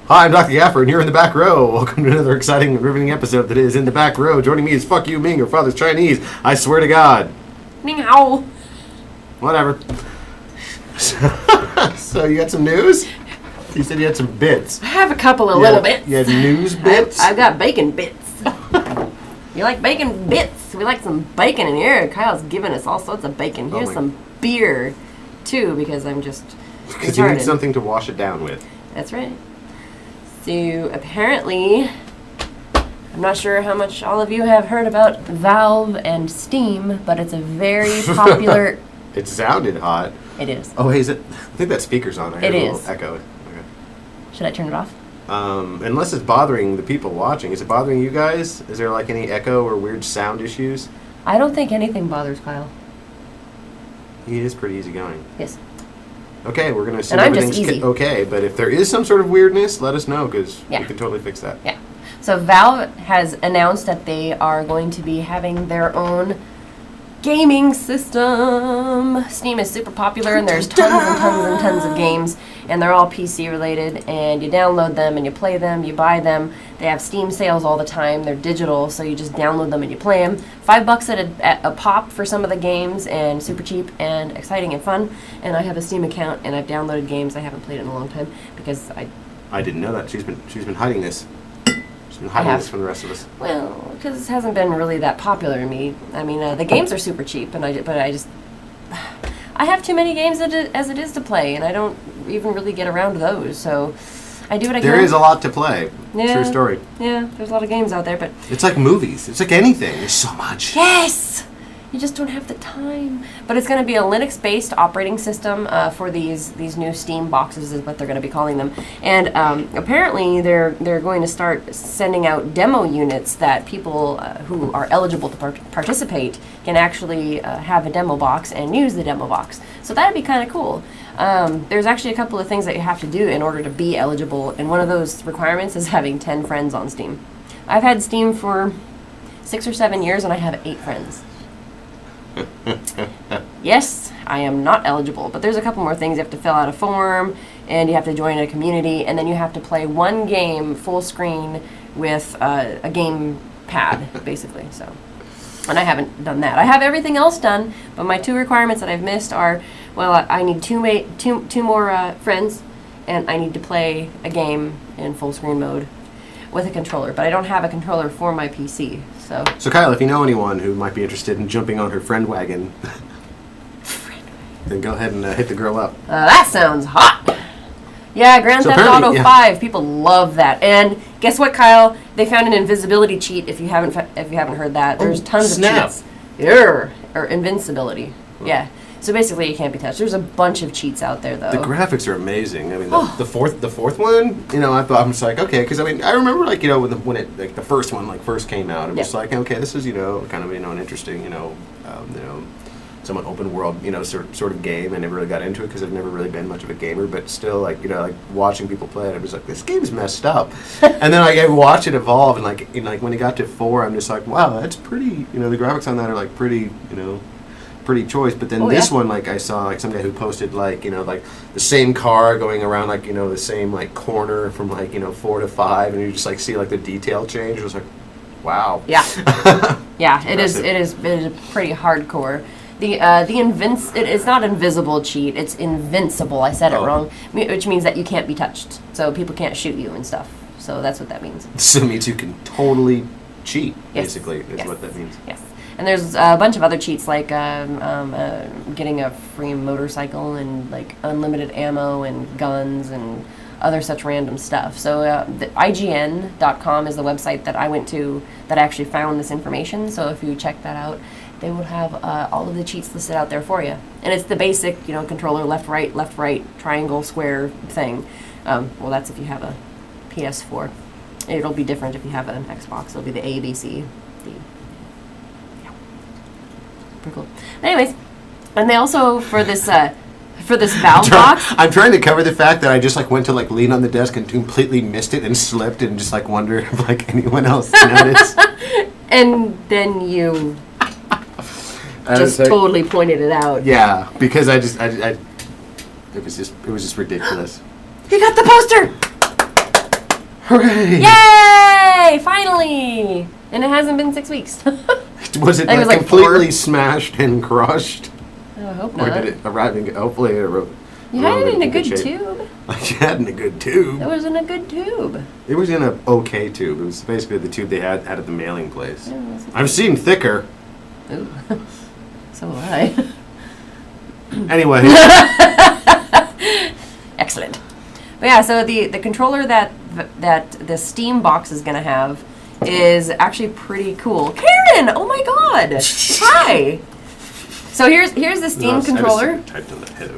Hi, I'm Dr. Gaffer, and you're in the back row. Welcome to another exciting and riveting episode that is In the Back Row. Joining me is Phuk, YouMing, your father's Chinese. I swear to God. Ning hao. Whatever. So you got some news? You said you had some bits. I have a couple of little bits. You had news bits? I've got bacon bits. You like bacon bits? We like some bacon in here. Kyle's giving us all sorts of bacon. Here's some beer, too, because I'm just Because you need something to wash it down with. That's right. So, apparently, I'm not sure how much all of you have heard about Valve and Steam, but it's a very popular... It sounded hot. It is. Oh, hey, is it? I think that speaker's on. I heard a little echo. Okay. Should I turn it off? Unless it's bothering the people watching. Is it bothering you guys? Is there like any echo or weird sound issues? I don't think anything bothers Kyle. He is pretty easygoing. Yes. Okay, we're going to assume everything's okay, but if there is some sort of weirdness, let us know, because we can totally fix that. Yeah. So Valve has announced that they are going to be having their own gaming system. Steam is super popular, and there's tons and tons and tons of games, and they're all PC related, and you download them and you play them, you buy them. They have Steam sales all the time. They're digital, so you just download them and you play them. $5 at a pop for some of the games, and super cheap and exciting and fun. And I have a Steam account, and I've downloaded games. I haven't played it in a long time because I didn't know that. She's been hiding this. She's been hiding this from the rest of us. Well, because it hasn't been really that popular to me. I mean, the games are super cheap, and I have too many games as it is to play, and I don't even really get around to those. So I do what I can. There is a lot to play. Yeah. True story. Yeah, there's a lot of games out there, but it's like movies. It's like anything. There's so much. Yes. You just don't have the time. But it's going to be a Linux-based operating system for these new Steam boxes is what they're going to be calling them. And apparently they're going to start sending out demo units that people who are eligible to participate can actually have a demo box and use the demo box. So that'd be kind of cool. There's actually a couple of things that you have to do in order to be eligible, and one of those requirements is having 10 friends on Steam. I've had Steam for 6 or 7 years, and I have 8 friends. Yes, I am not eligible, but there's a couple more things. You have to fill out a form, and you have to join a community, and then you have to play one game full screen with a game pad, basically. So, and I haven't done that. I have everything else done, but my 2 requirements that I've missed are, well, I need two more friends, and I need to play a in full screen mode with a controller, but I don't have a controller for my PC. So Kyle, if you know anyone who might be interested in jumping on her friend wagon, then go ahead and hit the girl up. That sounds hot. Yeah, Grand Theft Auto 5. People love that. And guess what, Kyle? They found an invisibility cheat. If you haven't heard that, there's tons of cheats. Or invincibility. Yeah. So basically, you can't be touched. There's a bunch of cheats out there, though. The graphics are amazing. I mean, the fourth one, I'm just like, okay, because I remember when it the first one first came out, I'm just like, okay, this is kind of an interesting somewhat open world sort of game. I never really got into it because I've never really been much of a gamer, but still like watching people play it, I was like, this game's messed up. And then I watch it evolve, and when it got to 4, I'm just like, wow, that's pretty. The graphics on that are pretty pretty choice, but then this one, I saw some guy who posted the same car going around the same corner from 4 to 5, and you just see the detail change. It was like, wow. Yeah. Yeah, it is pretty hardcore. It's not invisible cheat, it's invincible. I said it wrong, which means that you can't be touched, so people can't shoot you and stuff. So that's what that means. So it means you can totally cheat, basically, is what that means. Yes. And there's a bunch of other cheats, like getting a free motorcycle and unlimited ammo and guns and other such random stuff. So the IGN.com is the website that I went to that actually found this information. So if you check that out, they will have all of the cheats listed out there for you. And it's the basic, controller left, right, triangle, square thing. Well, that's if you have a PS4. It'll be different if you have an Xbox. It'll be the A, B, C, D. Cool. Anyways, and they also for this Valve box. I'm trying to cover the fact that I just went to lean on the desk and completely missed it and slipped and just wondered if anyone else noticed. And then you just totally pointed it out. Yeah, because it was just ridiculous. You got the poster. Hooray! Yay! Finally! And it hasn't been 6 weeks. Was it I think it was like completely 4. smashed and crushed? I hope Or not. did it arrive in, hopefully it arrived You had it in a good shape. tube. I had in a good tube. It was in a good tube. It was in a okay tube. It was basically the tube they had at the mailing place. Yeah, it was- I've seen thicker. Ooh. So have I. Anyway, Excellent. But yeah, so the controller that the Steam box is going to have is actually pretty cool. Karen! Oh my god! Hi! So here's the Steam controller. I just typed on the head.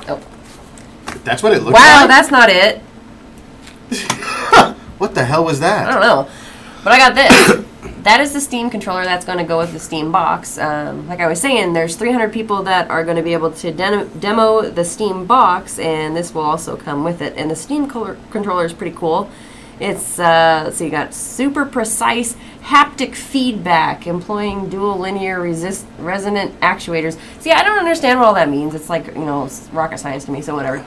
Oh. That's what it looks Wow, like? that's not it. What the hell was that? I don't know. But I got this. That is the Steam controller that's going to go with the Steam box. Like I was saying, there's 300 people that are going to be able to demo the Steam box, and this will also come with it. And the Steam controller is pretty cool. It's, let's see, you got super precise haptic feedback, employing dual linear resonant actuators. See, I don't understand what all that means. It's like, it's rocket science to me, so whatever.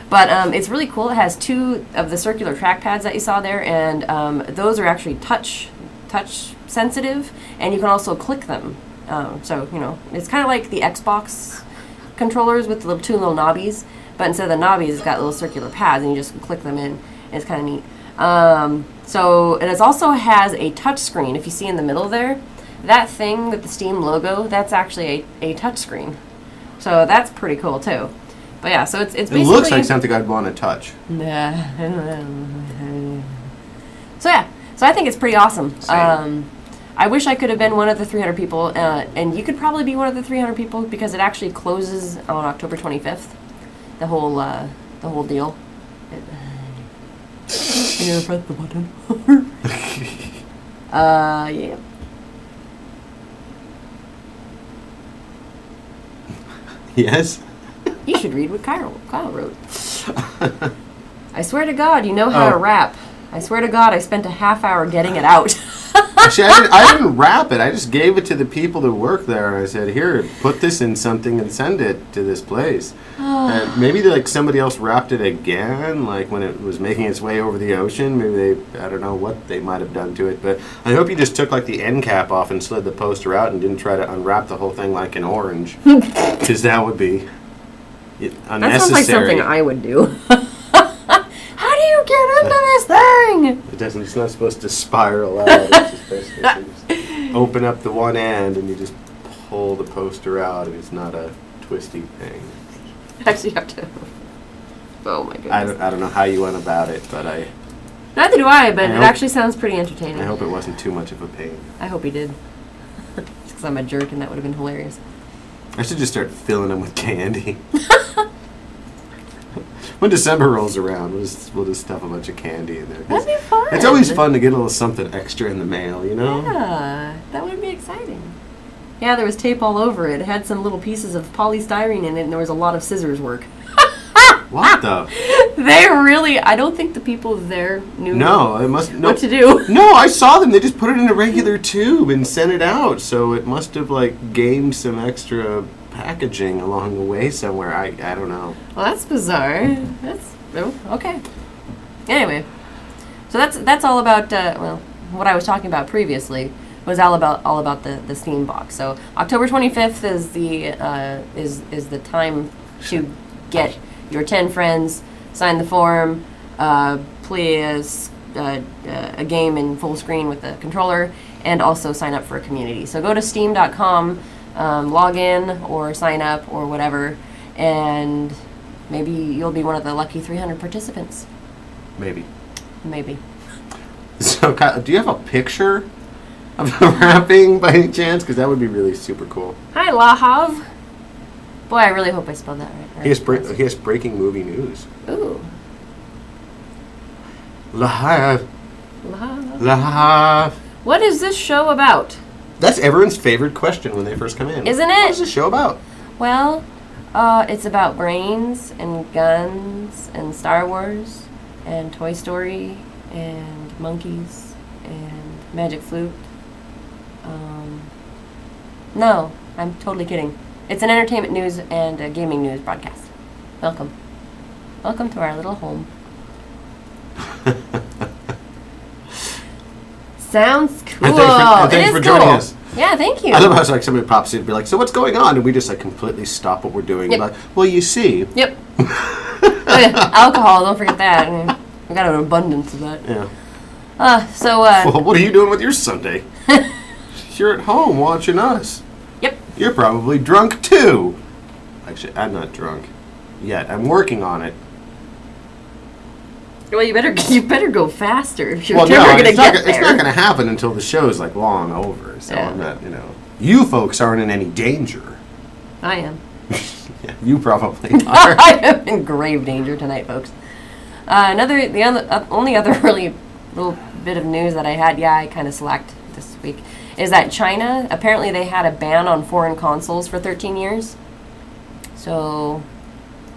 But it's really cool. It has 2 of the circular trackpads that you saw there, and those are actually touch sensitive, and you can also click them. So, it's kind of like the Xbox controllers with the 2 little knobbies, but instead of the knobbies, it's got little circular pads, and you just click them in. And it's kind of neat. So it also has a touch screen. If you see in the middle there, that thing with the Steam logo, that's actually a touch screen. So that's pretty cool too. But yeah, so it's basically... It looks like something I'd want to touch. So yeah, so I think it's pretty awesome. Same. I wish I could have been one of the 300 people, and you could probably be one of the 300 people because it actually closes on October 25th. The whole deal. Can you press the button? Yeah. Yes? You should read what Kyle wrote. I swear to God, you know how to rap. I swear to God, I spent a half hour getting it out. Actually, I didn't wrap it. I just gave it to the people that work there, and I said, "Here, put this in something and send it to this place." And maybe somebody else wrapped it again, like when it was making its way over the ocean. Maybe I don't know what they might have done to it, but I hope you just took like the end cap off and slid the poster out and didn't try to unwrap the whole thing like an orange, because that would be unnecessary. That sounds like something I would do. How do you get into this thing? It's not supposed to spiral out. It's just basically you just open up the one end and you just pull the poster out, and it's not a twisty thing. Actually, you have to. Oh my goodness. I don't know how you went about it, but Neither do I, but I it hope- actually sounds pretty entertaining. I hope it wasn't too much of a pain. I hope he did. Just because I'm a jerk, and that would have been hilarious. I should just start filling them with candy. When December rolls around, we'll just stuff a bunch of candy in there. 'Cause That'd be fun. it's always fun to get a little something extra in the mail, Yeah, that would be exciting. Yeah, there was tape all over it. It had some little pieces of polystyrene in it, and there was a lot of scissors work. What the? They really, I don't think the people there knew No, it must no. what to do. No, I saw them. They just put it in a regular tube and sent it out. So it must have gained some extra packaging along the way somewhere. I don't know. Well, that's bizarre. That's okay. Anyway, so that's all about what I was talking about previously was all about the Steam box. So October 25th is the time to get your 10 friends, sign the form, play a game in full screen with the controller, and also sign up for a community. So go to steam.com, log in or sign up or whatever, and maybe you'll be one of the lucky 300 participants. Maybe. Maybe. So, Kyle, do you have a picture of the wrapping by any chance? Because that would be really super cool. Hi, Lahav. Boy, I really hope I spelled that right. He has breaking movie news. Ooh. Lahav. Lahav. Lahav. What is this show about? That's everyone's favorite question when they first come in. Isn't What it? is this show about? Well, it's about brains and guns and Star Wars and Toy Story and monkeys and Magic Flute. No, I'm totally kidding. It's an entertainment news and a gaming news broadcast. Welcome. Welcome to our little home. Sounds cool. And thanks It for is joining cool. us. Yeah, don't you? I love how it's like somebody pops in and be like, so what's going on? And we just like completely stop what we're doing. Yep. Like, well, you see. Yep. Oh, yeah. Alcohol, don't forget that. I mean, we got an abundance of that. Yeah. Well, what are you doing with your Sunday? You're at home watching us. Yep. You're probably drunk too. Actually, I'm not drunk yet. I'm working on it. Well, you better go faster if you're Well, never no, gonna it's get not, there. it's not going to happen until the show's like long over. So Yeah. I'm not, you folks aren't in any danger. I am. Yeah, you probably are. I am in grave danger tonight, folks. Only other really little bit of news that I had, I kind of slacked this week, is that China, apparently they had a ban on foreign consoles for 13 years. So,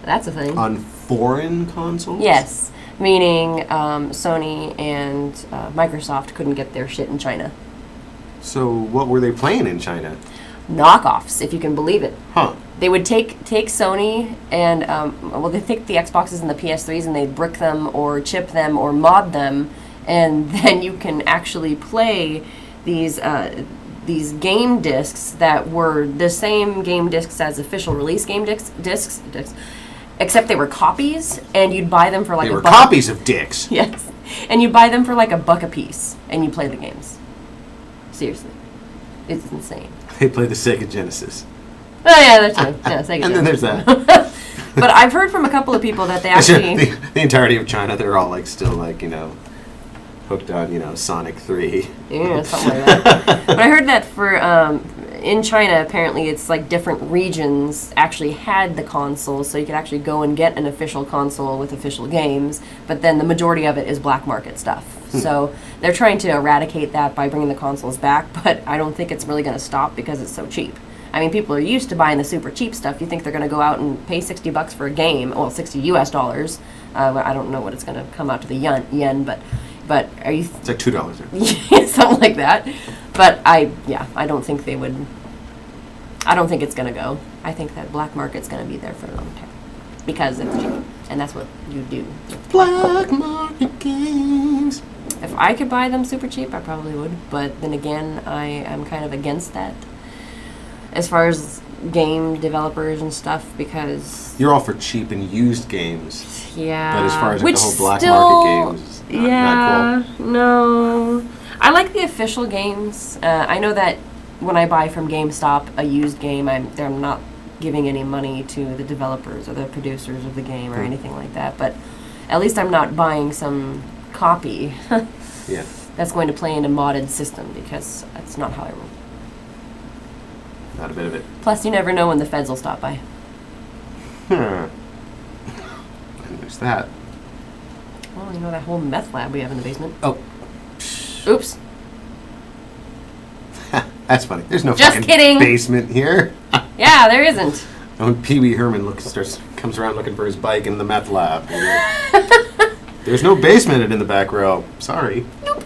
that's a thing. On foreign consoles? Yes, meaning Sony and Microsoft couldn't get their shit in China. So what were they playing in China? Knockoffs, if you can believe it. Huh. They would take Sony and, they take the Xboxes and the PS3s and they'd brick them or chip them or mod them, and then you can actually play these game discs that were the same game discs as official release game discs, except they were copies, and you'd buy them for like They a were buck. copies of dicks. Yes, and you buy them for like $1 a piece, and you play the games. Seriously, it's insane. They play the Sega Genesis. Oh yeah, that's true. Yeah, Sega And then Genesis. there's that. But I've heard from a couple of people that they actually the entirety of China, they're all like still like, hooked on, Sonic 3. Yeah, something like that. But I heard that for in China, apparently it's like different regions actually had the console, so you could actually go and get an official console with official games, but then the majority of it is black market stuff. So they're trying to eradicate that by bringing the consoles back, but I don't think it's really going to stop because it's so cheap. I mean, people are used to buying the super cheap stuff. You think they're going to go out and pay $60 for a game? Well, $60 US. I don't know what it's going to come out to the yen, but are you? It's like $2. Yeah, something like that. But I don't think they would. I don't think it's going to go. I think that black market's going to be there for a long time because it's cheap, and that's what you do. Black market games. If I could buy them super cheap, I probably would. But then again, I am kind of against that as far as game developers and stuff because You're all for cheap and used games. yeah. But as far as like, Which the whole black still, market games, not cool. No. I like the official games. I know that when I buy from GameStop a used game, they're not giving any money to the developers or the producers of the game or anything like that. But at least I'm not buying some copy Yeah. that's going to play in a modded system because that's not how I roll. Not a bit of it. Plus, you never know when the feds will stop by. And there's that. Well, you know that whole meth lab we have in the basement. Oh. Oops. That's funny. There's no Just fucking kidding. basement here. Yeah, there isn't. And when Pee Wee Herman comes around looking for his bike in the meth lab. There's no basement in the back row. Sorry. Nope.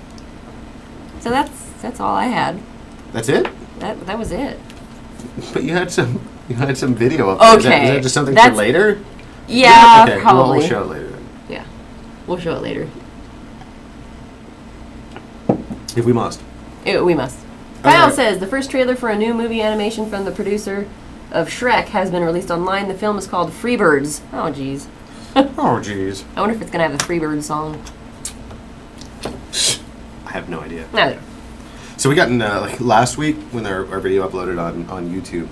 So that's all I had. That's it? That was it. But you had some video up there. Okay. Is that just something for That's- later? Yeah, Okay. probably. We'll show it later then. Yeah, we'll show it later. If we must. We must. Okay. Kyle says the first trailer for a new movie animation from the producer of Shrek has been released online. The film is called Freebirds. Oh, jeez. Oh, jeez. I wonder if it's gonna have the Freebirds song. I have no idea. Neither. So we got in like last week when our video uploaded on YouTube.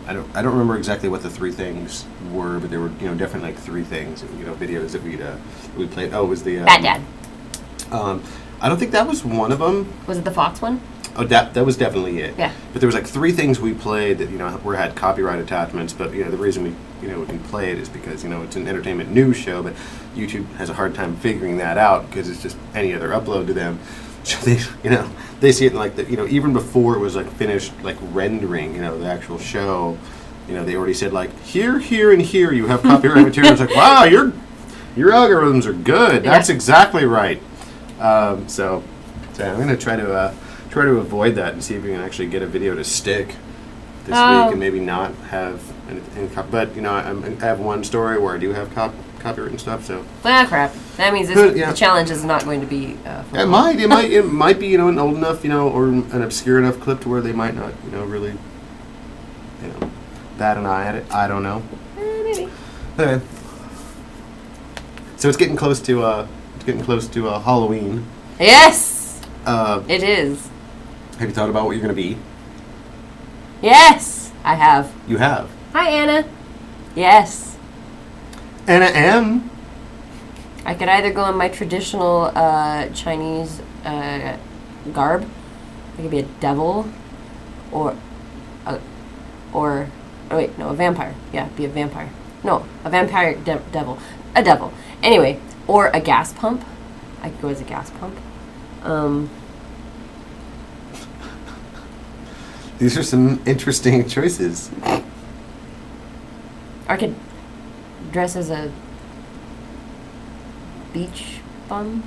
I don't remember exactly what the three things were, but there were definitely like three things videos that we played. Oh, it was the Bad Dad. I don't think that was one of them. Was it the Fox one? Oh, that was definitely it. Yeah. But there was like three things we played that had copyright attachments. But the reason we can play it is because it's an entertainment news show. But YouTube has a hard time figuring that out because it's just any other upload to them. So they see it in like even before it was like finished like rendering the actual show. They already said like here, and here you have copyright material. It's like wow, your algorithms are good. Yeah. That's exactly right. So I'm gonna try to avoid that and see if we can actually get a video to stick this week and maybe not have anything. But I have one story where I do have copyright and stuff. So Ah, crap. That means the challenge is not going to be. It might be an old enough or an obscure enough clip to where they might not really bat an eye at it. I don't know. Maybe. Okay. So it's getting close to Halloween. Yes. It is. Have you thought about what you're going to be? Yes, I have. You have. Hi, Anna. Yes. Anna M. I could either go in my traditional Chinese garb. I could be a devil, or a vampire. Yeah, be a vampire. No, a vampire devil. A devil. Anyway, or a gas pump. I could go as a gas pump. These are some interesting choices. I could dress as a beach bum.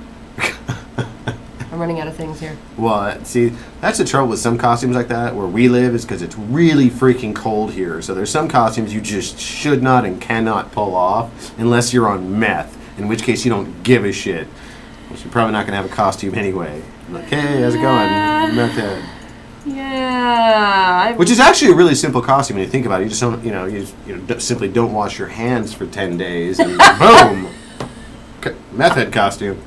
I'm running out of things here. Well, see, that's the trouble with some costumes like that where we live is because it's really freaking cold here. So there's some costumes you just should not and cannot pull off unless you're on meth, in which case you don't give a shit. Which you're probably not going to have a costume anyway. Like, hey, how's it going? Meth head. Yeah. Which is actually a really simple costume when you think about it. You just don't, simply don't wash your hands for 10 days and boom, meth head costume.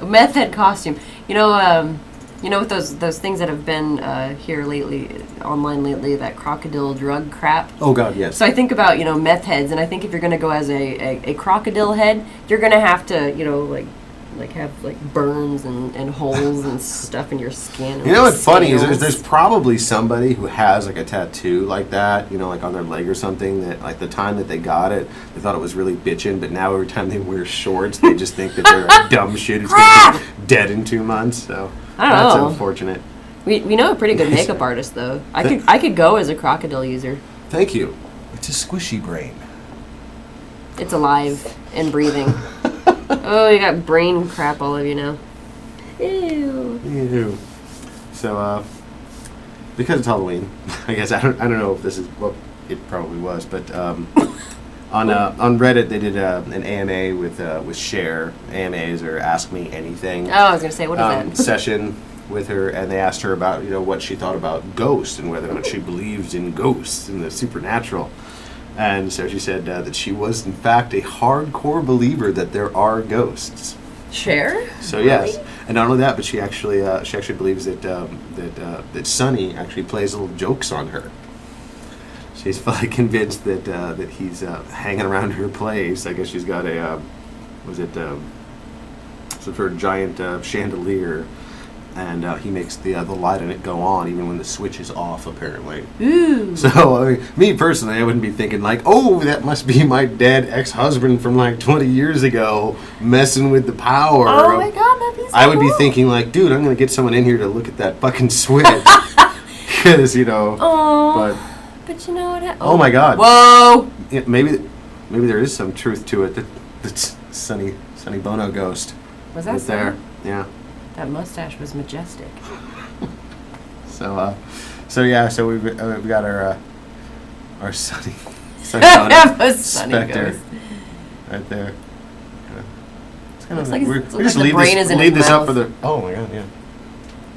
Meth head costume. With those things that have been here lately, online lately, that crocodile drug crap. Oh God, yes. So I think about meth heads, and I think if you're gonna go as a crocodile head, you're gonna have to have burns and holes and stuff in your skin. You know what's funny is there's probably somebody who has a tattoo like that, on their leg or something that the time that they got it, they thought it was really bitchin', but now every time they wear shorts, they just think that they're dumb shit who's gonna be dead in 2 months. So that's unfortunate. We know a pretty good makeup artist though. I could go as a crocodile user. Thank you. It's a squishy brain. It's alive and breathing. Oh, you got brain crap all over you now. Ew. So, because it's Halloween, I guess I don't know if this is it probably was, but on Reddit they did an AMA with Cher. AMAs or Ask Me Anything. Oh, I was gonna say, what is that? Session with her, and they asked her about what she thought about ghosts and whether or not she believes in ghosts and the supernatural. And so she said that she was, in fact, a hardcore believer that there are ghosts. Cher? So yes, and not only that, but she actually believes that Sonny actually plays little jokes on her. She's fully convinced that he's hanging around her place. I guess she's got some sort of giant chandelier. And he makes the light in it go on even when the switch is off, apparently. Ooh. So, me personally, I wouldn't be thinking oh, that must be my dead ex-husband from 20 years ago messing with the power. Oh my God, that'd be so I would be cool. thinking dude, I'm going to get someone in here to look at that fucking switch. Because, but you know what? Oh my God. Whoa. Yeah, maybe there is some truth to it. That's Sonny Bono ghost. Was that right there? Yeah. That mustache was majestic. So we've got our Sonny Bono Spectre right there. It's kind of weird. We just leave this up for the. Oh my God, yeah.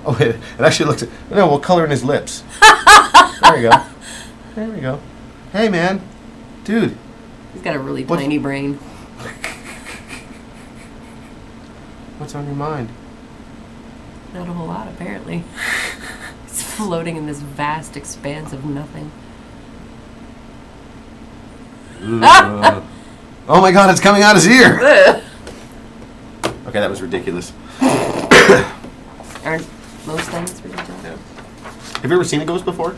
Oh, it actually looks. No, we'll color in his lips. There we go. There we go. Hey, man, dude. He's got a really tiny brain. What's on your mind? Not a whole lot, apparently. It's floating in this vast expanse of nothing. Oh my God, it's coming out his ear! Okay, that was ridiculous. Aren't most things ridiculous? Yeah. Have you ever seen a ghost before?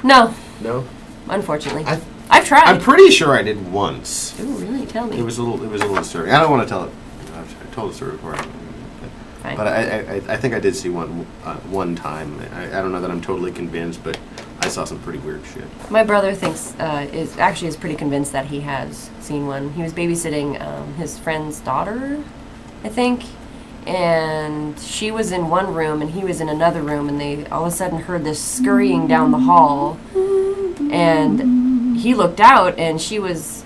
No. No? Unfortunately. I've tried. I'm pretty sure I did once. Ooh, really? Tell me. It was a little disturbing. I don't want to tell it. I've told the story before. Fine. But I think I did see one time. I don't know that I'm totally convinced, but I saw some pretty weird shit. My brother is pretty convinced that he has seen one. He was babysitting his friend's daughter, I think, and she was in one room and he was in another room, and they all of a sudden heard this scurrying down the hall, and he looked out, and she was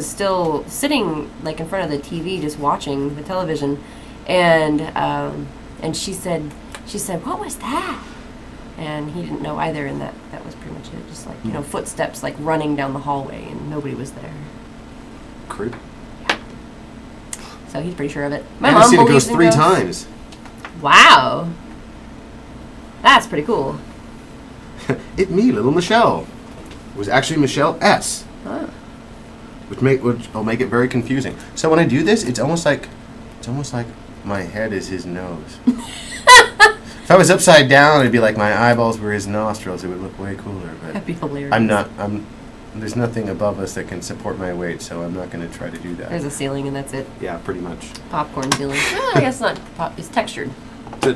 still sitting like in front of the TV, just watching the television, and she said, "What was that?" And he didn't know either, and that was pretty much it. Just like, footsteps like running down the hallway, and nobody was there. Creep. Yeah. So he's pretty sure of it. My mom seen it goes 3 times. Wow. That's pretty cool. It me, little Michelle. It was actually Michelle S. Huh. Which will make it very confusing. So when I do this, it's almost like my head is his nose. If I was upside down, it'd be like my eyeballs were his nostrils. It would look way cooler. But that'd be hilarious. There's nothing above us that can support my weight, so I'm not going to try to do that. There's a ceiling, and that's it. Yeah, pretty much. Popcorn ceiling. I guess not. It's textured.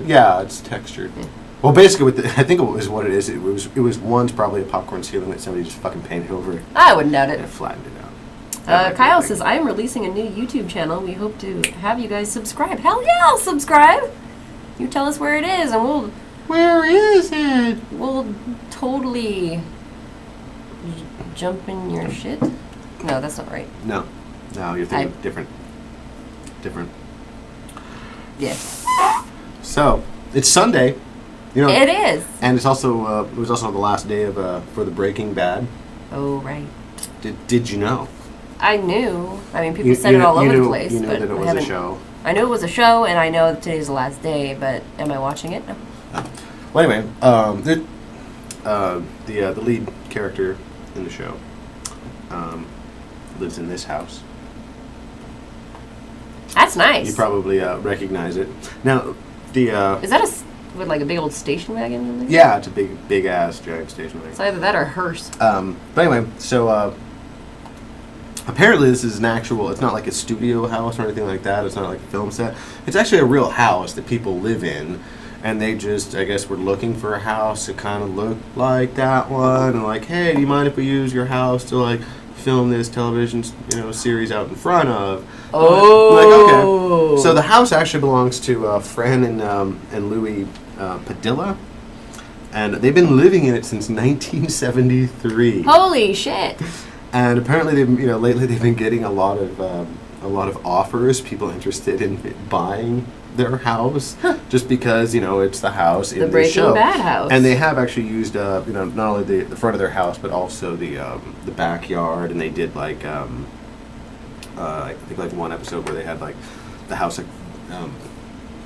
Yeah, it's textured. Yeah. Well, basically, I think it was what it is. It was once probably a popcorn ceiling that somebody just fucking painted over it. I wouldn't doubt it. And flattened it out. Kyle says, "I am releasing a new YouTube channel. We hope to have you guys subscribe." Hell yeah, I'll subscribe. You tell us where it is, and we'll... Where is it? We'll totally jump in your shit. No, that's not right. No, you're thinking different. Yes. So, it's Sunday. It is. And it's also it was also the last day of for the Breaking Bad. Oh, right. Did you know? I knew. I mean, people said it all over the place. You knew that it was a show. I knew it was a show, and I know that today's the last day, but am I watching it? No. Well, anyway, the lead character in the show lives in this house. That's nice. You probably recognize it. Now, is that with like a big old station wagon in there? Yeah, it's a big ass giant station wagon. It's either that or a hearse. But anyway, so apparently this is an actual. It's not like a studio house or anything like that. It's not like a film set. It's actually a real house that people live in, and they just, I guess, were looking for a house that kind of looked like that one, and like, hey, do you mind if we use your house to like film this television, series out in front of? Oh. Like, okay. So the house actually belongs to Fran and Louis Padilla, and they've been living in it since 1973. Holy shit! And apparently, lately they've been getting a lot of offers, people interested in buying their house, just because it's the house in the show. Breaking Bad house. And they have actually used not only the front of their house, but also the backyard. And they did like I think like one episode where they had like the house like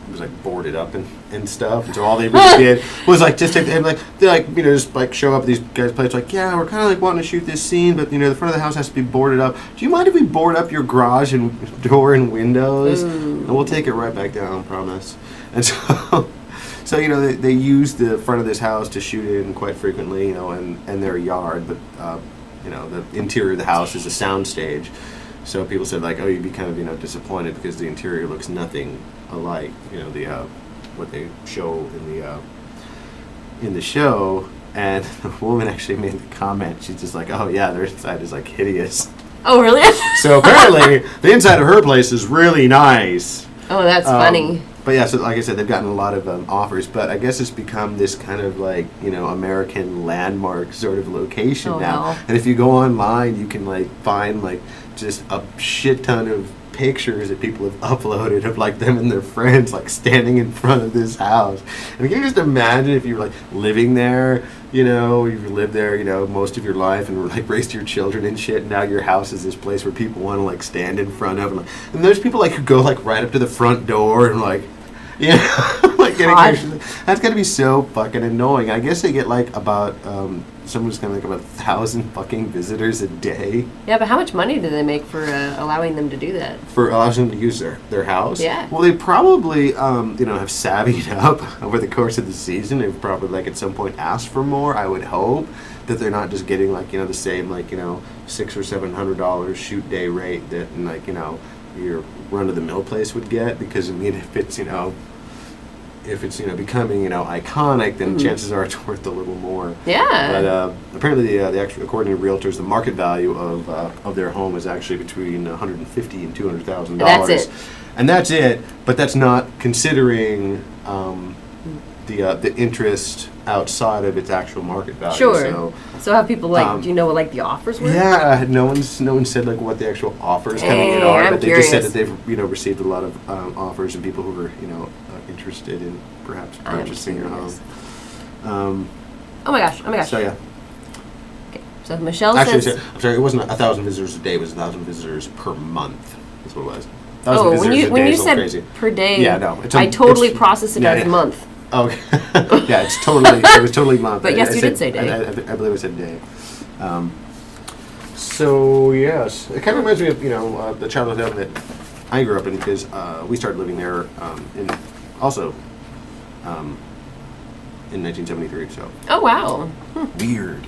was like boarded up and stuff, and so all they really did was like just take just like show up at these guys' place, like, yeah, we're kind of like wanting to shoot this scene, but the front of the house has to be boarded up. Do you mind if we board up your garage and door and windows? And we'll take it right back down, promise. And so they use the front of this house to shoot in quite frequently, and their yard, but the interior of the house is a sound stage. So people said like, oh, you'd be kind of disappointed because the interior looks nothing alike what they show in the show. And the woman actually made the comment. She's just like, oh yeah, their inside is like hideous. Oh really? So apparently the inside of her place is really nice. Oh, that's funny. But yeah, so like I said, they've gotten a lot of offers, but I guess it's become this kind of like, American landmark sort of location now. No. And if you go online, you can like find like just a shit ton of pictures that people have uploaded of like them and their friends like standing in front of this house. And can you just imagine if you were like living there, you've lived there, most of your life and like raised your children and shit, and now your house is this place where people want to like stand in front of, and there's people like who go like right up to the front door and like like getting pictures. That's gotta be so fucking annoying. I guess they get like about someone's gonna like about 1,000 fucking visitors a day. Yeah, but how much money do they make for allowing them to do that? For allowing them to use their house? Yeah. Well, they probably have savvied up over the course of the season. They've probably like at some point asked for more. I would hope that they're not just getting like the same like $600 or $700 shoot day rate that your run of the mill place would get, because if it's becoming iconic, then chances are it's worth a little more. Yeah. But apparently according to realtors, the market value of their home is actually between $150,000 and $200,000. That's it. And that's it. But that's not considering the interest outside of its actual market value. Sure. So have people do you know what like the offers were? Yeah, no one said like what the actual offers coming in are, I'm but they curious. just said that they've received a lot of offers and people who were interested in perhaps purchasing your home. Oh my gosh. So yeah. Okay. So Michelle Actually, says. I'm sorry. It wasn't 1,000 visitors a day. It was 1,000 visitors per month. That's what it was. When you said crazy. per day, yeah, no, I totally processed it as a month. Oh, yeah, it was totally month. But yes, you did say day. I believe I said day. So yes, it kind of reminds me of the childhood home that I grew up in because we started living there in 1973. So. Oh wow. Weird.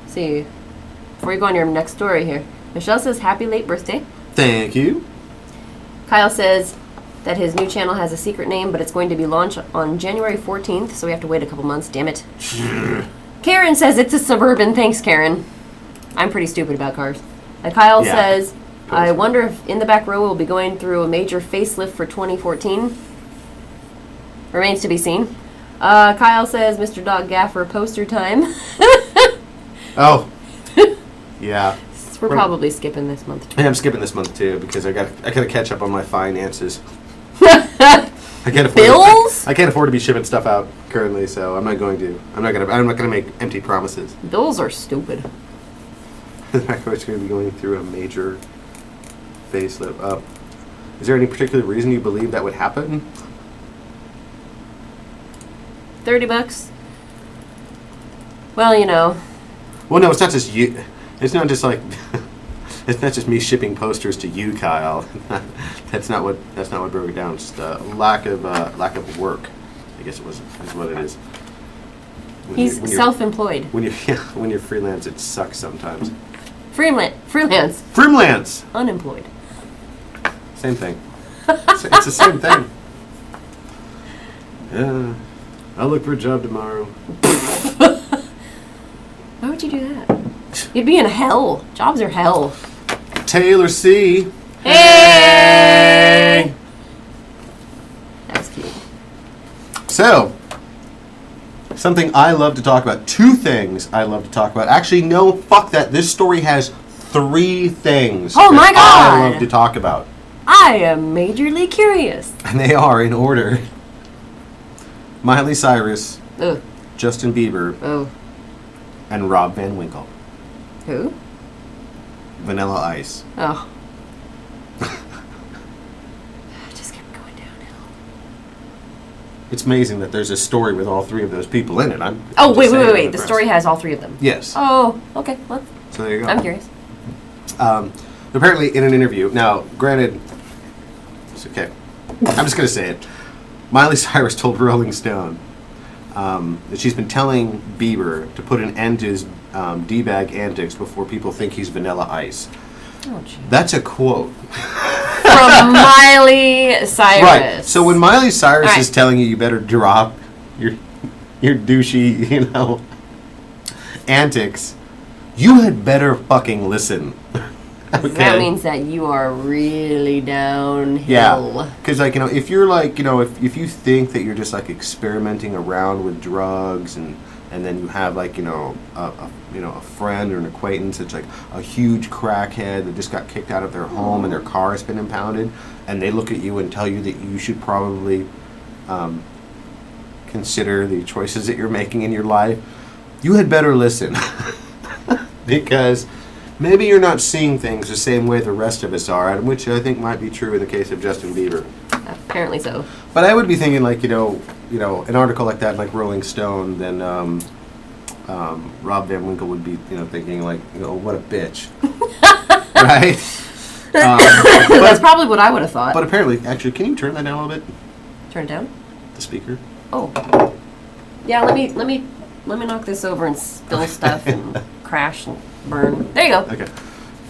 Let's see, before you go on your next story here, Michelle says happy late birthday. Thank you. Kyle says that his new channel has a secret name, but it's going to be launched on January 14th, so we have to wait a couple months. Damn it. Karen says it's a Suburban. Thanks, Karen. I'm pretty stupid about cars. And Kyle says, I wonder if In the Back Row will be going through a major facelift for 2014. Remains to be seen. Kyle says, Mr. Dog Gaffer poster time. Oh. Yeah. We're probably skipping this month. Yeah, I'm skipping this month too because I gotta catch up on my finances. I can't afford Bills? I can't afford to be shipping stuff out currently, so I'm not gonna make empty promises. Bills are stupid. The fact it's going to be going through a major facelift. Is there any particular reason you believe that would happen? $30. Well, Well, no, it's not just you. It's not just like it's not just me shipping posters to you, Kyle. That's not what broke it down. It's just a lack of work. I guess is what it is. He's self-employed. When you're freelance, it sucks sometimes. Freelance. Unemployed. Same thing. It's the same thing. Yeah, I'll look for a job tomorrow. Why would you do that? You'd be in hell. Jobs are hell. Taylor C. Hey! That was cute. So, something I love to talk about. 2 things I love to talk about. Actually, no, fuck that. This story has 3 things oh my God. I love to talk about. I am majorly curious. And they are in order. Miley Cyrus, Ugh. Justin Bieber, Oh. and Rob Van Winkle. Who? Vanilla Ice. Oh. Just kept going downhill. It's amazing that there's a story with all 3 of those people in it. Wait. The story has all 3 of them. Yes. Oh, okay. Well, so there you go. I'm curious. Apparently, in an interview. Now, granted, it's okay. I'm just going to say it. Miley Cyrus told Rolling Stone that she's been telling Bieber to put an end to his D-bag antics before people think he's Vanilla Ice. Oh, gee. That's a quote. From Miley Cyrus. Right. So when Miley Cyrus is telling you better drop your douchey, antics, you had better fucking listen. Okay. That means that you are really downhill. Yeah, because if you're if you think that you're just experimenting around with drugs and then you have a friend or an acquaintance that's a huge crackhead that just got kicked out of their home and their car has been impounded, and they look at you and tell you that you should probably consider the choices that you're making in your life, you had better listen. Because maybe you're not seeing things the same way the rest of us are, which I think might be true in the case of Justin Bieber. Apparently so. But I would be thinking an article like that, like Rolling Stone, then Rob Van Winkle would be, thinking what a bitch, right? That's probably what I would have thought. But apparently, actually, can you turn that down a little bit? Turn it down? The speaker. Oh. Yeah. Let me knock this over and spill stuff and crash and burn. There you go. Okay.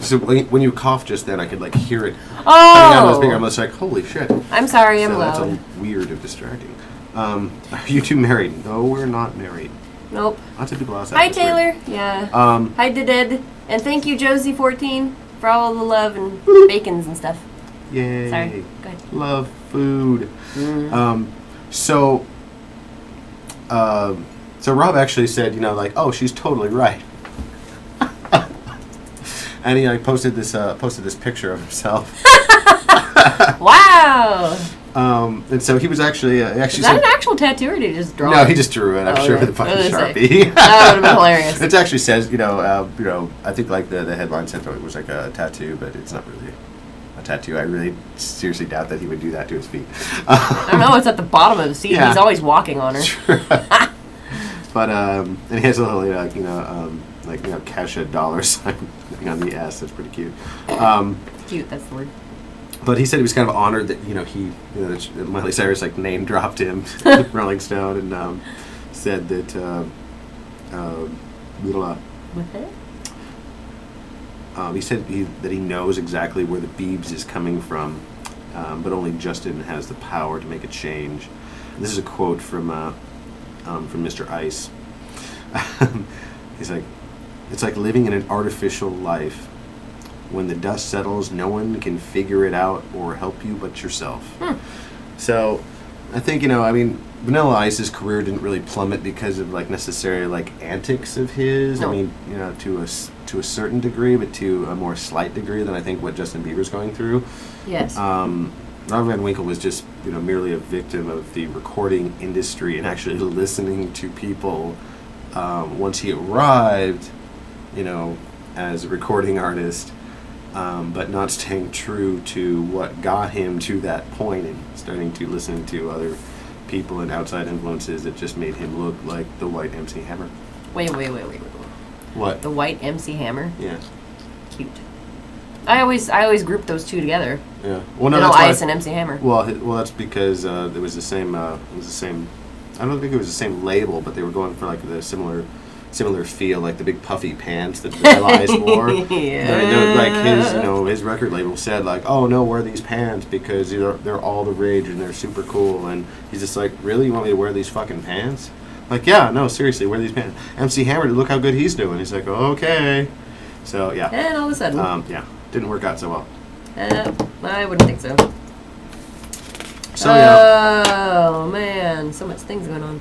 So when you coughed just then, I could hear it Oh. coming out of the speaker. I'm just like, holy shit. I'm sorry, I'm That's loud. a weird and distracting. Are you 2 married? No, we're not married. Nope. Lots of people ask that. Hi, Taylor. Yeah. Hi, Ded. And thank you, Josie14, for all the love and bacons and stuff. Yay. Sorry. Go ahead. Love food. So So Rob actually said, you know, like, oh, she's totally right. And he like posted this picture of himself. Wow. And so he was actually Is that an actual tattoo, or did he just draw it? No, he just drew it. I'm sure with a fucking Sharpie. That would have been hilarious. It actually says, I think like the headline said it was like a tattoo, but it's not really a tattoo. I really seriously doubt that he would do that to his feet. I don't know. It's at the bottom of the seat. Yeah. He's always walking on her. Sure. But and he has a little cash $$ sign on the S. That's pretty cute. Cute. That's the word. But he said he was kind of honored that that Miley Cyrus like name dropped him, Rolling Stone, and said that With it? He said that he knows exactly where the Biebs is coming from, but only Justin has the power to make a change. And this is a quote from Mr. Ice. He's like, "It's like living in an artificial life. When the dust settles, no one can figure it out or help you but yourself." So, I think, Vanilla Ice's career didn't really plummet because of necessarily antics of his. No. I mean, to a certain degree, but to a more slight degree than I think what Justin Bieber's going through. Yes. Rob Van Winkle was just merely a victim of the recording industry and actually listening to people once he arrived, as a recording artist. But not staying true to what got him to that point and starting to listen to other people and outside influences that just made him look like the white MC Hammer. Wait. What? The white MC Hammer? Yeah. Cute. I always group those two together. Yeah. Well, no, Vanilla Ice and MC Hammer. Well, that's because it was the same. I don't think it was the same label, but they were going for the similar feel, like the big puffy pants that Vanilla Ice wore. Yeah. His record label said oh no, wear these pants because they're all the rage and they're super cool. And he's just like, really, you want me to wear these fucking pants? Yeah, no, seriously, wear these pants. MC Hammer, look how good he's doing. He's like, okay. So yeah. And all of a sudden, didn't work out so well. I wouldn't think so. So yeah. Oh man, so much things going on.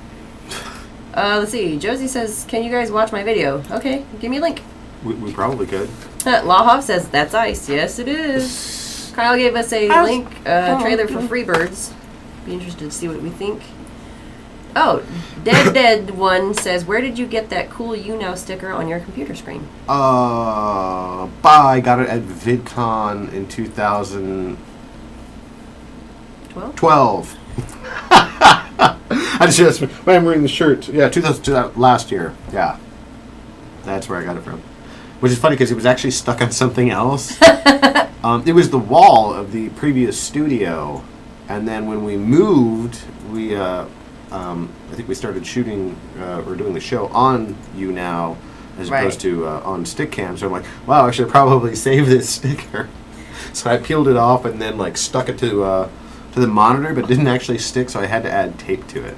Let's see. Josie says, "Can you guys watch my video?" Okay, give me a link. We probably could. Lahov says, "That's Ice." Yes, it is. Kyle gave us a link trailer for Freebirds. Be interested to see what we think. Oh, Dead One says, "Where did you get that cool You Now sticker on your computer screen?" I got it at VidCon in 2012. I just I'm wearing the shirt. Yeah, 2000 last year. Yeah, that's where I got it from. Which is funny because it was actually stuck on something else. It was the wall of the previous studio, and then when we moved, we I think we started shooting or doing the show on You Now as opposed to on Stickcam. So I'm like, wow, I should probably save this sticker. So I peeled it off and then stuck it to the monitor, but it didn't actually stick, so I had to add tape to it.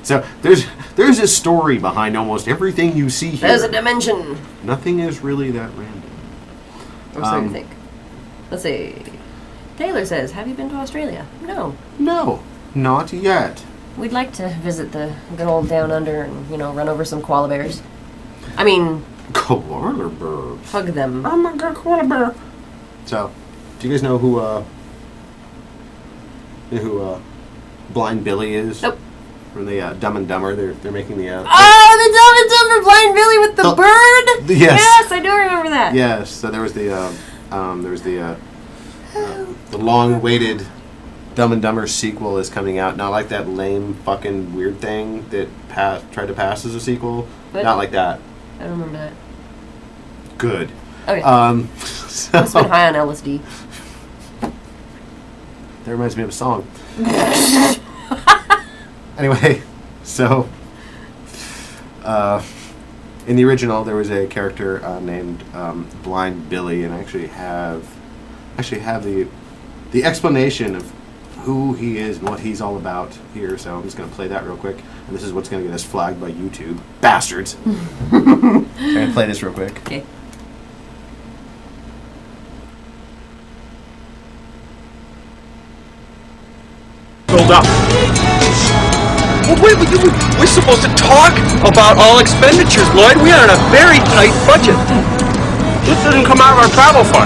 So there's a story behind almost everything you see here. There's a dimension. Nothing is really that random. I'm starting to think. Let's see. Taylor says, "Have you been to Australia?" No. No, not yet. We'd like to visit the good old Down Under and, run over some koala bears. I mean... Koala bears. Hug them. Oh my god, koala bear. So, do you guys know who Blind Billy is? Nope. From the Dumb and Dumber. They're making the... the Dumb and Dumber Blind Billy with the bird? Yes. Yes, I do remember that. Yes, so there was the long-awaited Dumb and Dumber sequel is coming out. Not like that lame fucking weird thing that tried to pass as a sequel. What? Not like that. I don't remember that. Good. Okay. So, Must've been high on LSD. That reminds me of a song. Anyway, so in the original there was a character named Blind Billy, and I actually have the explanation of who he is and what he's all about here. So I'm just going to play that real quick, and this is what's going to get us flagged by YouTube, bastards. I'm going to play this real quick. Okay. Build up. We're supposed to talk about all expenditures, Lloyd. We are on a very tight budget. This didn't come out of our travel fund.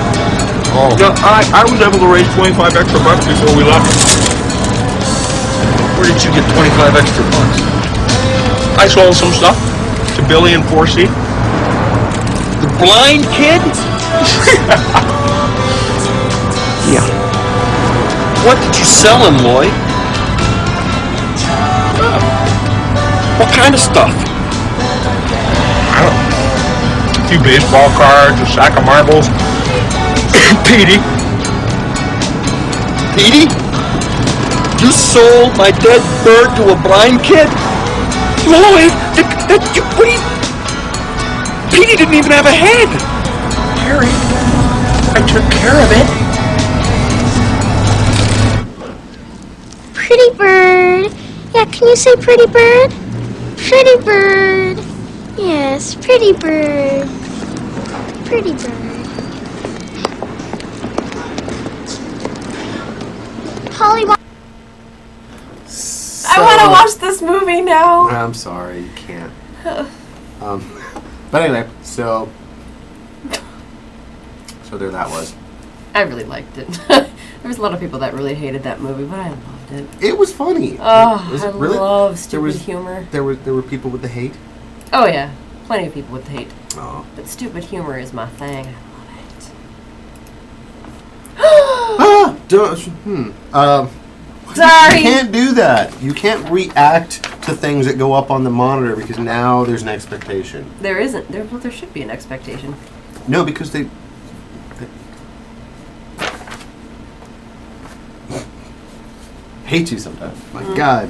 Oh. Yeah, I was able to raise 25 extra bucks before we left. Where did you get 25 extra bucks? I sold some stuff to Billy and 4C. The blind kid? Yeah. What did you sell him, Lloyd? What kind of stuff? I don't know. A few baseball cards, a sack of marbles. Petey? Petey? You sold my dead bird to a blind kid? Lloyd, what are you... Petey didn't even have a head. Harry, I took care of it. Pretty bird. Yeah, can you say pretty bird? Pretty bird. Yes, pretty bird. Pretty bird. Polly, I want to watch this movie now. I'm sorry, you can't. But anyway, so there that was. I really liked it. There was a lot of people that really hated that movie, but I loved it. It was funny. Oh, Was I it really? love stupid There was- humor. There were people with the hate. Oh yeah, plenty of people with hate. Oh. But stupid humor is my thing. I love it. Ah, don't. Sorry. You can't do that. You can't react to things that go up on the monitor because now there's an expectation. There isn't. There should be an expectation. No, because they hate you sometimes. My God.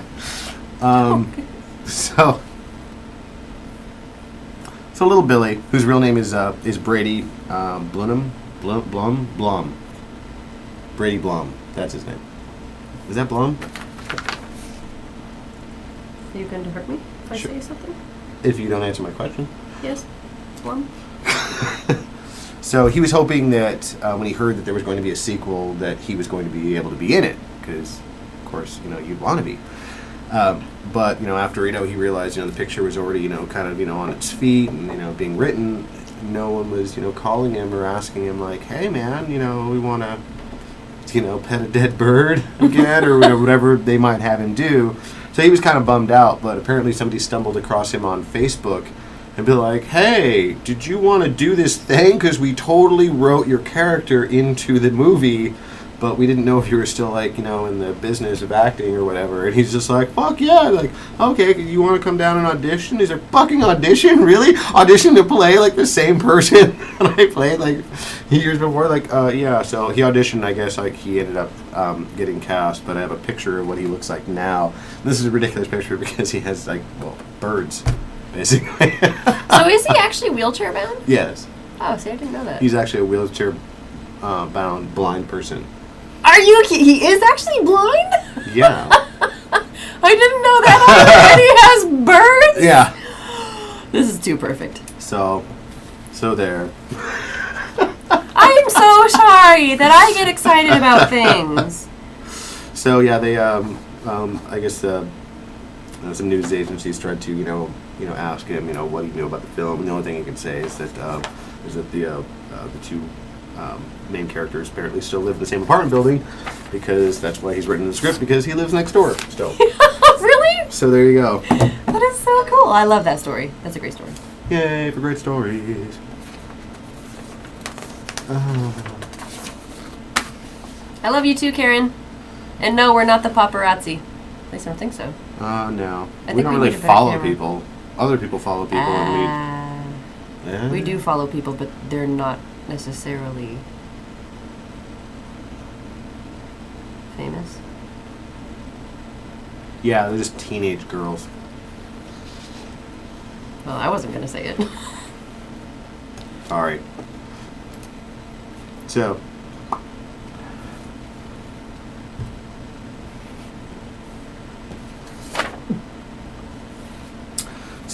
So little Billy, whose real name is Brady Blum. Brady Blum. That's his name. Is that Blum? Are you going to hurt me if I Sure. say something? If you don't answer my question. Yes. Blum. So he was hoping that when he heard that there was going to be a sequel, that he was going to be able to be in it, because, of course, you'd want to be. But after he realized the picture was already kind of on its feet and being written, no one was calling him or asking him like, hey man, we want to pet a dead bird again or whatever they might have him do. So he was kind of bummed out, but apparently somebody stumbled across him on Facebook and be like, hey, did you want to do this thing? Because we totally wrote your character into the movie, but we didn't know if you were still in the business of acting or whatever. And he's just like, fuck yeah, okay, you want to come down and audition? He's like, fucking audition? Really? Audition to play the same person that I played years before? Yeah. So he auditioned, I guess, he ended up getting cast, but I have a picture of what he looks like now. This is a ridiculous picture because he has birds, basically. So is he actually wheelchair bound? Yes. Oh, see, I didn't know that. He's actually a wheelchair bound blind person. Are you? He is actually blind? Yeah. I didn't know that either. And he has birds? Yeah. This is too perfect. So there. I'm so sorry that I get excited about things. So yeah, they I guess some news agencies tried to ask him what he knew about the film, and the only thing he could say is that the two main characters apparently still live in the same apartment building, because that's why he's written the script, because he lives next door still. Really? So there you go. That is so cool. I love that story. That's a great story. Yay for great stories. I love you too, Karen. And no, we're not the paparazzi. At least I don't think so. No. I We think don't we really need a better follow camera. people. Other people follow people, and We do follow people, but they're not necessarily famous. Yeah, they're just teenage girls. Well, I wasn't going to say it. Sorry. So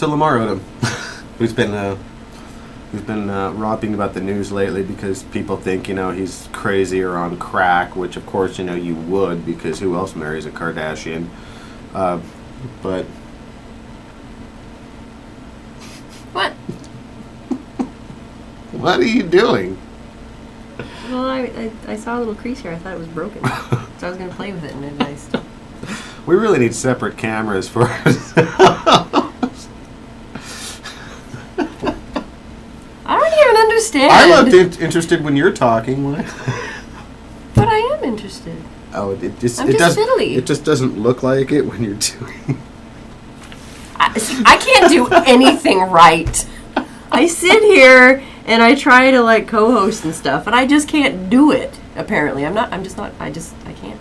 Lamar Odom, who's been romping about the news lately because people think he's crazy or on crack, which of course you would, because who else marries a Kardashian? But What? what are you doing? Well, I saw a little crease here. I thought it was broken. So I was going to play with it, and then I stopped. We really need separate cameras for ourselves. I don't even understand. I looked interested when you're talking. But I am interested. Oh, it just I'm it just does. fiddly. It just doesn't look like it when you're doing. I can't do anything right. I sit here and I try to like co-host and stuff, and I just can't do it. Apparently, I can't.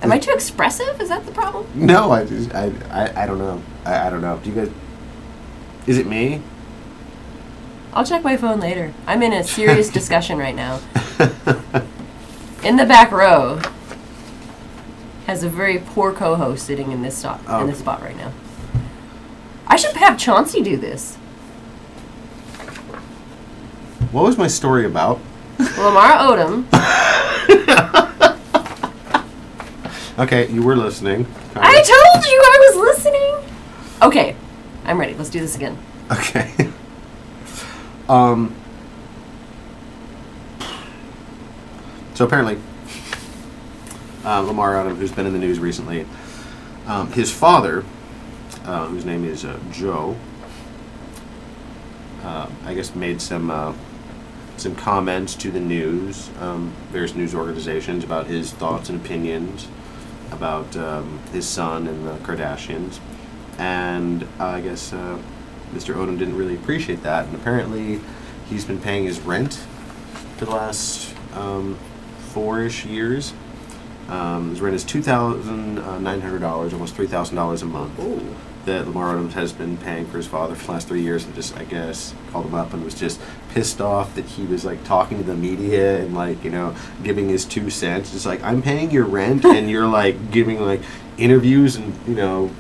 Am I too expressive? Is that the problem? No, I don't know. I don't know. Do you guys? Is it me? I'll check my phone later. I'm in a serious discussion right now. In the back row has a very poor co-host sitting in this spot right now. I should have Chauncey do this. What was my story about? Lamar Odom. Okay, you were listening. I told you I was listening. Okay, I'm ready. Let's do this again. Okay. So apparently, Lamar Odom, who's been in the news recently, his father, whose name is Joe, I guess made some comments to the news, various news organizations, about his thoughts and opinions about his son and the Kardashians, and I guess Mr. Odom didn't really appreciate that, and apparently he's been paying his rent for the last 4-ish years. His rent is $2,900, almost $3,000 a month. Ooh. That Lamar Odom has been paying for his father for the last 3 years, and just, I guess, called him up and was just pissed off that he was like talking to the media and like, you know, giving his 2 cents. It's like, I'm paying your rent and you're like giving like interviews and you know,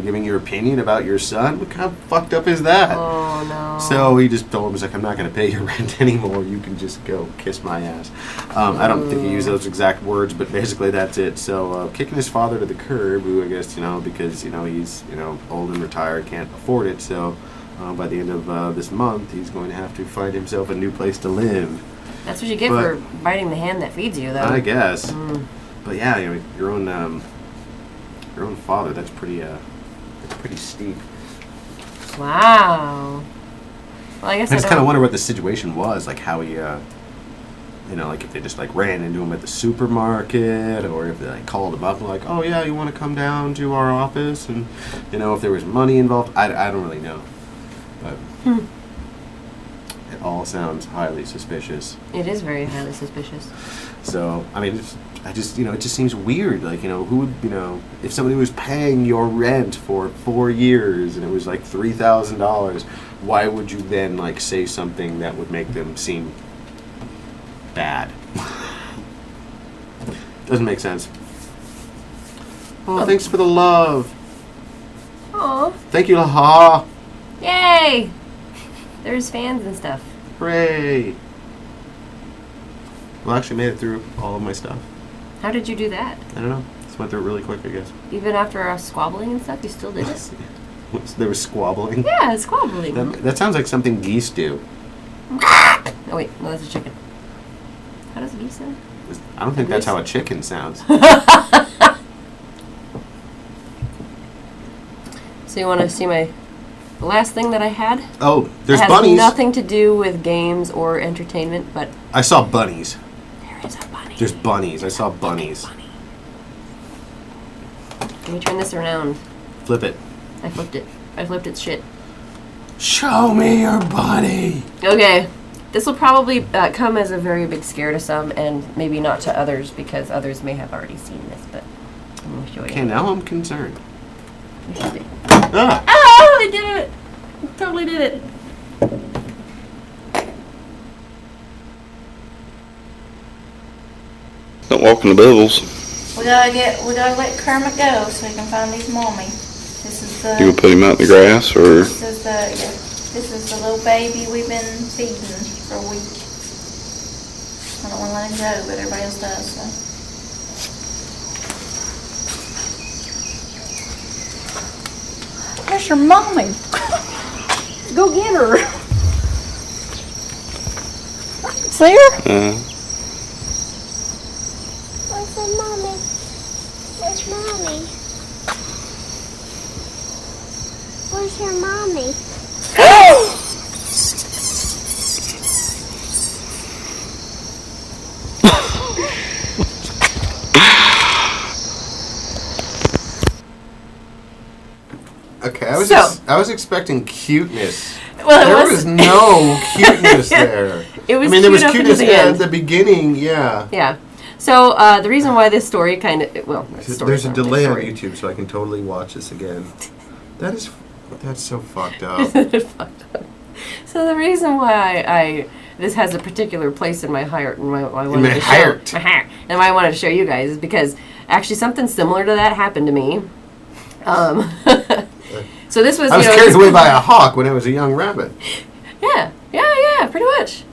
giving your opinion about your son. What kind of fucked up is that? Oh no. So he just told him, he's like, I'm not going to pay your rent anymore. You can just go kiss my ass. I don't think he used those exact words, but basically that's it. So kicking his father to the curb, who I guess, because, he's, old and retired, can't afford it. So by the end of this month, he's going to have to find himself a new place to live. That's what you get for biting the hand that feeds you, though. I guess. But yeah, your own father, that's pretty steep. Wow. Well, I guess I just kind of wonder what the situation was, like how he, like if they just like ran into him at the supermarket, or if they like called him up and like, oh yeah, you want to come down to our office, and if there was money involved. I don't really know, but it all sounds highly suspicious. It is very highly suspicious. So I mean, it just seems weird. Like, who would, if somebody was paying your rent for 4 years and it was like $3,000, why would you then like say something that would make them seem bad? Doesn't make sense. Oh, thanks for the love. Aw. Thank you, Laha. Yay! There's fans and stuff. Hooray. Well, I actually made it through all of my stuff. How did you do that? I don't know. Just went through it really quick, I guess. Even after our squabbling and stuff, you still did it? There was squabbling. Yeah, squabbling. That sounds like something geese do. Oh wait, no, that's a chicken. How does a geese sound? I don't think that's how a chicken sounds. So you want to see the last thing that I had? Oh, there's it has bunnies. Nothing to do with games or entertainment, but I saw bunnies. there is a bunny. There's bunnies. I saw bunnies. Bunny. Let me turn this around. Flip it. I flipped it. I flipped its shit. Show me your bunny. Okay. This will probably come as a very big scare to some, and maybe not to others, because others may have already seen this, but I'm going to show you. Okay, now I'm concerned. Let me see. Ah. Oh, I did it! I totally did it. Don't walk in the bubbles. We gotta let Kermit go so we can find his mommy. This is the. You gonna put him out in the grass, or? This is the little baby we've been feeding for a week. I don't wanna let him go, but everybody else does, so. Where's your mommy? Go get her. See her? Where's my mommy? Where's mommy? Where's your mommy? Okay, I was expecting cuteness. Well, There was no cuteness there. It was. I mean, there was cute up cuteness until the at end. the beginning, yeah. Yeah. So the reason why this story kind of There's a delay on YouTube, so I can totally watch this again. That's so fucked up. So the reason why I this has a particular place in my heart and why I wanted my to heart. show and why I wanted to show you guys is because actually something similar to that happened to me. So this was I was carried away by a hawk when I was a young rabbit. Yeah, pretty much.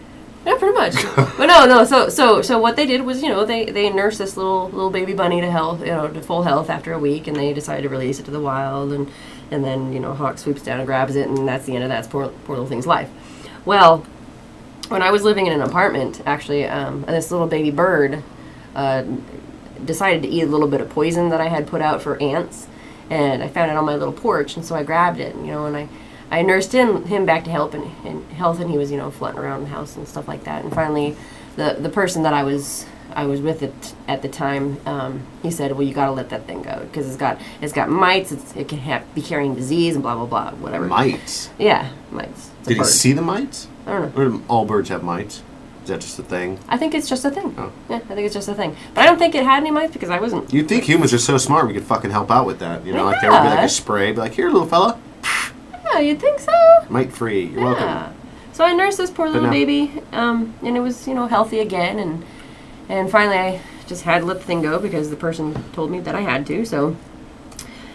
Yeah, pretty much. But no. So what they did was, they nursed this little baby bunny to health, to full health after a week, and they decided to release it to the wild, and then hawk swoops down and grabs it, and that's the end of that poor little thing's life. Well, when I was living in an apartment, actually, this little baby bird decided to eat a little bit of poison that I had put out for ants. And I found it on my little porch, and so I grabbed it, and I nursed him back to health, and he was, floating around the house and stuff like that. And finally, the person that I was with at the time, he said, "Well, you got to let that thing go because it's got mites. It can be carrying disease and blah blah blah, whatever." Mites? Yeah, mites. It's a Did he bird. see the mites? I don't know. Or do all birds have mites? Is that just a thing? I think it's just a thing. Oh. Yeah, I think it's just a thing. But I don't think it had any mites because I wasn't. You'd think humans are so smart we could fucking help out with that. Like there would be like a spray, be like, "Here, little fella, Yeah, you'd think so. mite free. You're welcome." Yeah. So I nursed this poor little no. baby, and it was, healthy again, and finally I just had to let the thing go because the person told me that I had to. So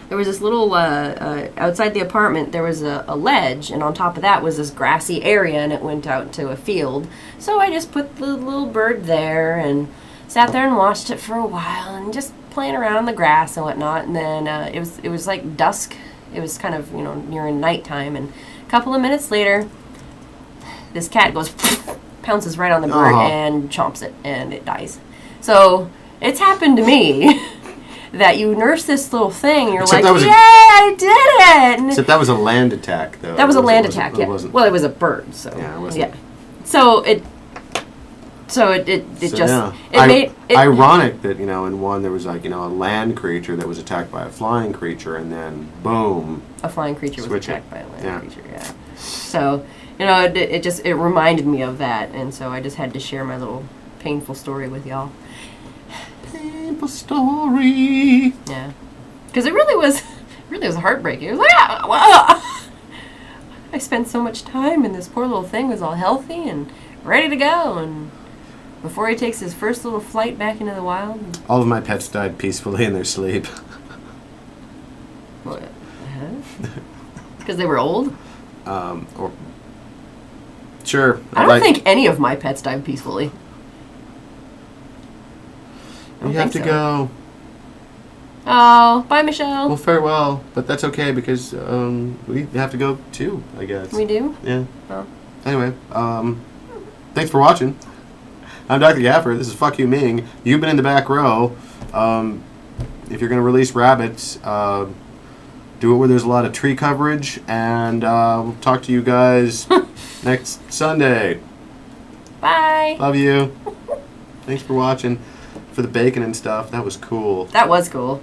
there was this little, outside the apartment, there was a ledge, and on top of that was this grassy area, and it went out to a field. So I just put the little bird there and sat there and watched it for a while and just playing around in the grass and whatnot. And then it was like dusk. It was kind of, nearing nighttime, and a couple of minutes later, this cat goes, pounces right on the bird and chomps it, and it dies. So it's happened to me that you nurse this little thing, and you're Except like, that was yay, I did it! And Except that was a land attack, though. that was a land It wasn't- attack, it yeah. wasn't- Well, it was a bird, so. Yeah, it wasn't. Yeah. So it made it. Ironic that, in one there was like, a land creature that was attacked by a flying creature, and then boom. A flying creature was Switch it. attacked by a land Yeah. creature, yeah. So, it reminded me of that, and so I just had to share my little painful story with y'all. Painful story. Yeah. Because it really was heartbreaking. It was like, I spent so much time, and this poor little thing was all healthy and ready to go, and before he takes his first little flight back into the wild. All of my pets died peacefully in their sleep. What? Because they were old? Or sure. I don't think any of my pets died peacefully. You have to go. Oh, bye, Michelle. Well, farewell. But that's okay because we have to go too, I guess. We do? Yeah. Oh. Anyway, thanks for watching. I'm Dr. Gaffer. This is Fuck YouMing. You've been in the back row. If you're going to release rabbits, do it where there's a lot of tree coverage, and we'll talk to you guys next Sunday. Bye. Love you. Thanks for watching. For the bacon and stuff. That was cool. That was cool.